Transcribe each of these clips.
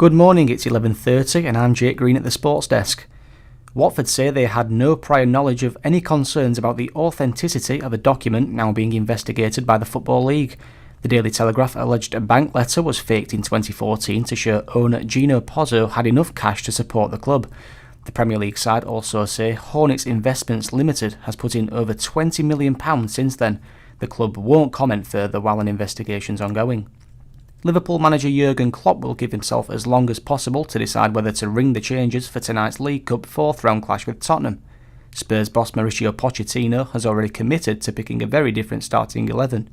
Good morning, it's 11:30 and I'm Jake Green at the Sports Desk. Watford say they had no prior knowledge of any concerns about the authenticity of a document now being investigated by the Football League. The Daily Telegraph alleged a bank letter was faked in 2014 to show owner Gino Pozzo had enough cash to support the club. The Premier League side also say Hornets Investments Limited has put in over £20 million since then. The club won't comment further while an investigation's ongoing. Liverpool manager Jurgen Klopp will give himself as long as possible to decide whether to ring the changes for tonight's League Cup fourth round clash with Tottenham. Spurs boss Mauricio Pochettino has already committed to picking a very different starting 11.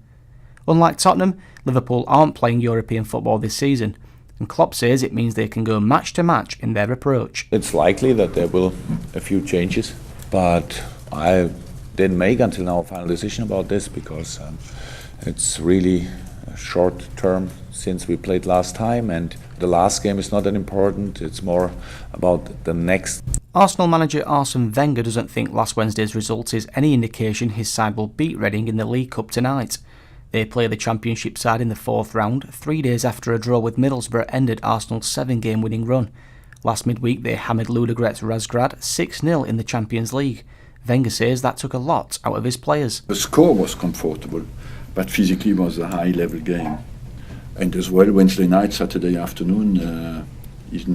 Unlike Tottenham, Liverpool aren't playing European football this season, and Klopp says it means they can go match to match in their approach. It's likely that there will a few changes, but I didn't make until now a final decision about this because it's really short term since we played last time, and the last game is not that important. It's more about the next. Arsenal manager Arsene Wenger doesn't think last Wednesday's result is any indication his side will beat Reading in the League Cup tonight. They play the Championship side in the fourth round, 3 days after a draw with Middlesbrough ended Arsenal's 7-game winning run. Last midweek they hammered Ludogorets Razgrad 6-0 in the Champions League. Wenger says that took a lot out of his players. The score was comfortable, but physically was a high-level game. And as well, Wednesday night, Saturday afternoon is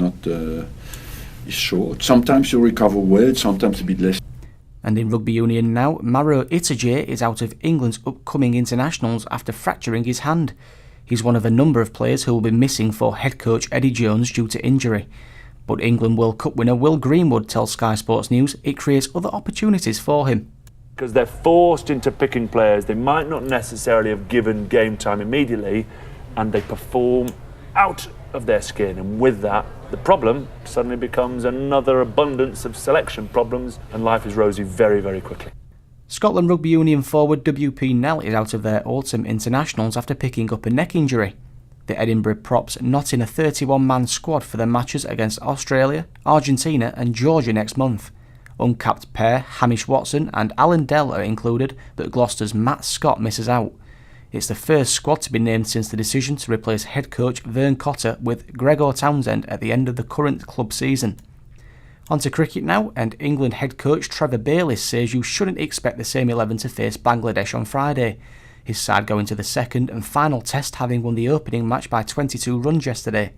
short. Sometimes you recover well, sometimes a bit less. And in rugby union now, Maro Itoje is out of England's upcoming internationals after fracturing his hand. He's one of a number of players who will be missing for head coach Eddie Jones due to injury. But England World Cup winner Will Greenwood tells Sky Sports News it creates other opportunities for him. Because they're forced into picking players they might not necessarily have given game time immediately, and they perform out of their skin, and with that the problem suddenly becomes another abundance of selection problems, and life is rosy very, very quickly. Scotland Rugby Union forward WP Nell is out of their autumn internationals after picking up a neck injury. The Edinburgh props not in a 31-man squad for the matches against Australia, Argentina and Georgia next month. Uncapped pair Hamish Watson and Alan Dell are included, but Gloucester's Matt Scott misses out. It's the first squad to be named since the decision to replace head coach Vern Cotter with Gregor Townsend at the end of the current club season. On to cricket now, and England head coach Trevor Bayliss says you shouldn't expect the same 11 to face Bangladesh on Friday. His side going to the second and final test, having won the opening match by 22 runs yesterday.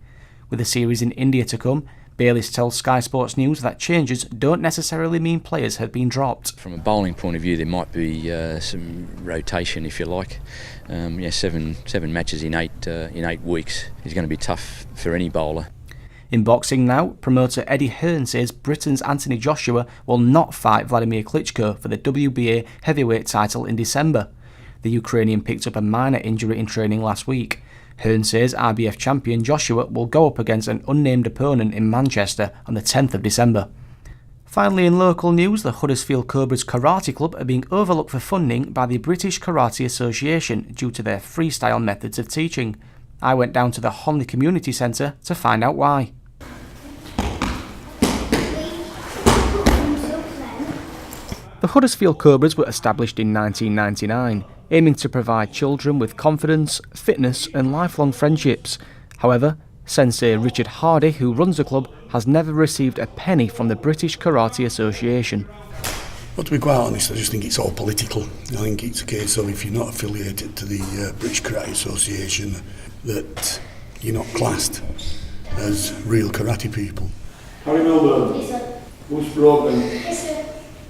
With the series in India to come, Bayliss tells Sky Sports News that changes don't necessarily mean players have been dropped. From a bowling point of view, there might be some rotation, if you like. Seven matches in 8 weeks is going to be tough for any bowler. In boxing now, promoter Eddie Hearn says Britain's Anthony Joshua will not fight Vladimir Klitschko for the WBA heavyweight title in December. The Ukrainian picked up a minor injury in training last week. Hearn says IBF champion Joshua will go up against an unnamed opponent in Manchester on the 10th of December. Finally, in local news, the Huddersfield Cobra's karate club are being overlooked for funding by the British Karate Association due to their freestyle methods of teaching. I went down to the Honley Community Centre to find out why. The Huddersfield Cobras were established in 1999, aiming to provide children with confidence, fitness and lifelong friendships. However, Sensei Richard Hardy, who runs the club, has never received a penny from the British Karate Association. Well, to be quite honest, I just think it's all political. I think it's a case of if you're not affiliated to the British Karate Association, that you're not classed as real karate people. Harry Milburn, Bush Broadbent,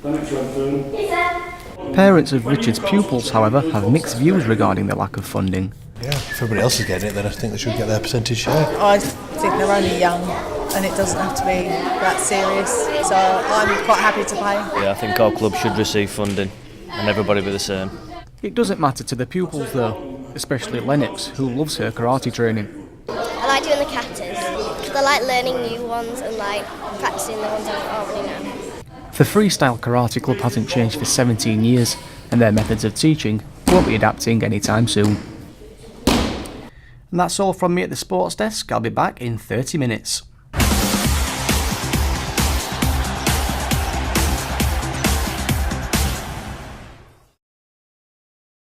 Lennox Redfern. Parents of Richard's pupils, however, have mixed views regarding the lack of funding. Yeah, if everybody else is getting it, then I think they should get their percentage share. I think they're only young and it doesn't have to be that serious, so I'm quite happy to pay. Yeah, I think our club should receive funding and everybody be the same. It doesn't matter to the pupils though, especially Lennox, who loves her karate training. I like doing the katas, because I like learning new ones and like practicing the ones I already know. The Freestyle Karate Club hasn't changed for 17 years, and their methods of teaching won't be adapting anytime soon. And that's all from me at the Sports Desk. I'll be back in 30 minutes.